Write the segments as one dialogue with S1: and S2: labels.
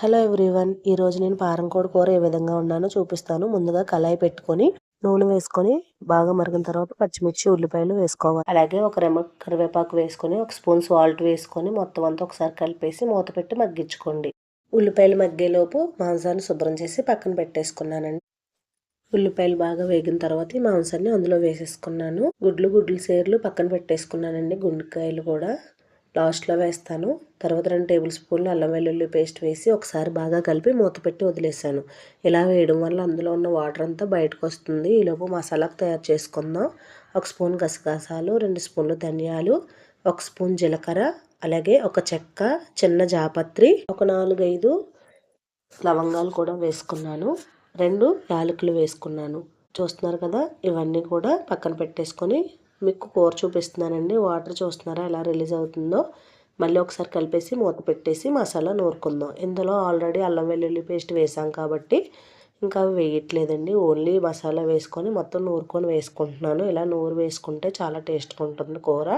S1: Hello everyone, ఈరోజు నేను పారంకోడి కూర ఏ విధంగా ఉన్నానో చూపిస్తాను. ముందుగా కళాయి పెట్టుకొని నూనె వేసుకొని బాగా మరిగిన తర్వాత పచ్చిమిర్చి ఉల్లిపాయలు వేసుకోవాలి. అలాగే ఒక రెమ్మ కరివేపాకు వేసుకొని ఒక స్పూన్ సాల్ట్ వేసుకొని మొత్తం అంతా ఒకసారి కలిపేసి మూత పెట్టి మగ్గించుకోండి. ఉల్లిపాయలు మగ్గేలోపు మాంసాన్ని శుభ్రం చేసి పక్కన పెట్టేసుకున్నానండి. ఉల్లిపాయలు బాగా వేగిన తర్వాత ఈ మాంసాన్ని అందులో వేసేసుకున్నాను. గుడ్లు సేర్లు పక్కన పెట్టేసుకున్నానండి. గుండెకాయలు కూడా లాస్ట్లో వేస్తాను. తర్వాత 2 టేబుల్ స్పూన్లు అల్లం వెల్లుల్లి పేస్ట్ వేసి ఒకసారి బాగా కలిపి మూత పెట్టి వదిలేసాను. ఇలా వేయడం వల్ల అందులో ఉన్న వాటర్ అంతా బయటకు వస్తుంది. ఈలోపు మసాలాకు తయారు చేసుకుందాం. 1 స్పూన్ గసగసాలు, 2 స్పూన్లు ధనియాలు, 1 స్పూన్ జీలకర్ర, అలాగే ఒక చెక్క, చిన్న జాపత్రి, ఒక 4-5 లవంగాలు కూడా వేసుకున్నాను. 2 యాలకులు వేసుకున్నాను. చూస్తున్నారు కదా, ఇవన్నీ కూడా పక్కన పెట్టేసుకొని మీకు కూర చూపిస్తున్నానండి. వాటర్ చూస్తున్నారా ఎలా రిలీజ్ అవుతుందో. మళ్ళీ ఒకసారి కలిపేసి మూత పెట్టేసి మసాలా నూరుకుందాం. ఇందులో ఆల్రెడీ అల్లం వెల్లుల్లి పేస్ట్ వేసాం కాబట్టి ఇంకా వేయట్లేదండి. ఓన్లీ మసాలా వేసుకొని మొత్తం నూరుకొని వేసుకుంటున్నాను. ఇలా నూరు వేసుకుంటే చాలా టేస్ట్గా ఉంటుంది కూర.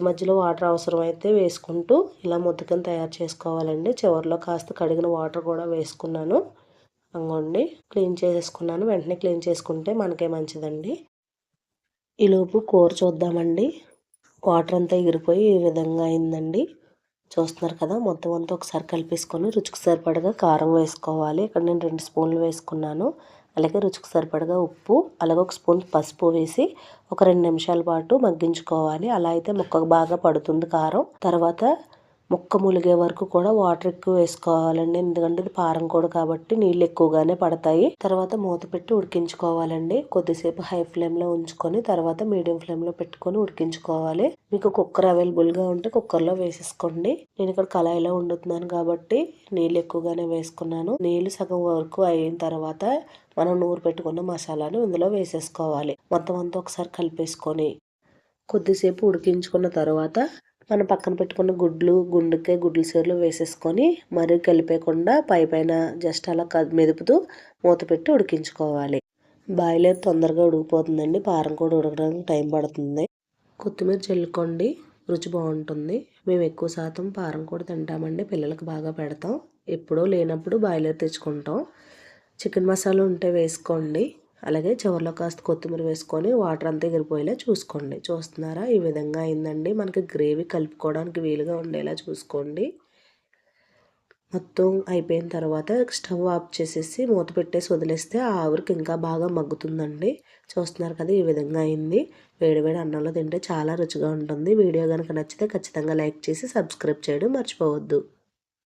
S1: మధ్యలో వాటర్ అవసరమైతే వేసుకుంటూ ఇలా ముద్దకని తయారు చేసుకోవాలండి. చివరిలో కాస్త కడిగిన వాటర్ కూడా వేసుకున్నాను. అంగోండి క్లీన్ చేసేసుకున్నాను. వెంటనే క్లీన్ చేసుకుంటే మనకే మంచిదండి. ఈలోపు కూర చూద్దామండి. వాటర్ అంతా ఎగిరిపోయి ఈ విధంగా అయిందండి. చూస్తున్నారు కదా, మొత్తం అంతా ఒకసారి కలిపేసుకొని రుచికి సరిపడగా కారం వేసుకోవాలి. ఇక్కడ నేను 2 స్పూన్లు వేసుకున్నాను. అలాగే రుచికి సరిపడగా ఉప్పు, అలాగే 1 స్పూన్ పసుపు వేసి ఒక 2 నిమిషాల పాటు మగ్గించుకోవాలి. అలా అయితే ముక్కకు బాగా పడుతుంది కారం. తర్వాత ముక్క ములిగే వరకు కూడా వాటర్ ఎక్కువ వేసుకోవాలండి. ఎందుకంటే ఇది పారంకోడి కాబట్టి నీళ్ళు ఎక్కువగానే పడతాయి. తర్వాత మూత పెట్టి ఉడికించుకోవాలండి. కొద్దిసేపు హై ఫ్లేమ్లో ఉంచుకొని తర్వాత మీడియం ఫ్లేమ్లో పెట్టుకొని ఉడికించుకోవాలి. మీకు కుక్కర్ అవైలబుల్గా ఉంటే కుక్కర్లో వేసేసుకోండి. నేను ఇక్కడ కళాయిలో వండుతున్నాను కాబట్టి నీళ్ళు ఎక్కువగానే వేసుకున్నాను. నీళ్ళు సగం వరకు అయిన తర్వాత మనం నూరు పెట్టుకున్న మసాలాను ఇందులో వేసేసుకోవాలి. మొత్తం అంతా ఒకసారి కలిపేసుకొని కొద్దిసేపు ఉడికించుకున్న తర్వాత మనం పక్కన పెట్టుకున్న గుడ్లు సేర్లు వేసేసుకొని మరీ కలిపేయకుండా పైన జస్ట్ అలా మెదుపుతూ మూత పెట్టి ఉడికించుకోవాలి. బాయిలర్ తొందరగా ఉడికిపోతుందండి. పారం కూడా ఉడకడానికి టైం పడుతుంది. కొత్తిమీర చల్లుకోండి, రుచి బాగుంటుంది. మేము ఎక్కువ శాతం పారం కూడా తింటామండి. పిల్లలకు బాగా పెడతాం. ఎప్పుడో లేనప్పుడు బాయిలర్ తెచ్చుకుంటాం. చికెన్ మసాలా ఉంటే వేసుకోండి. అలాగే చివరిలో కాస్త కొత్తిమీర వేసుకొని వాటర్ అంతా ఎగిరిపోయేలా చూసుకోండి. చూస్తున్నారా, ఈ విధంగా అయిందండి. మనకి గ్రేవీ కలుపుకోవడానికి వీలుగా ఉండేలా చూసుకోండి. మొత్తం అయిపోయిన తర్వాత స్టవ్ ఆఫ్ చేసేసి మూత పెట్టేసి వదిలేస్తే ఆ ఆవిరికి ఇంకా బాగా మగ్గుతుందండి. చూస్తున్నారు కదా, ఈ విధంగా అయింది. వేడివేడి అన్నంలో తింటే చాలా రుచిగా ఉంటుంది. వీడియో కనుక నచ్చితే ఖచ్చితంగా లైక్ చేసి సబ్స్క్రైబ్ చేయడం మర్చిపోవద్దు.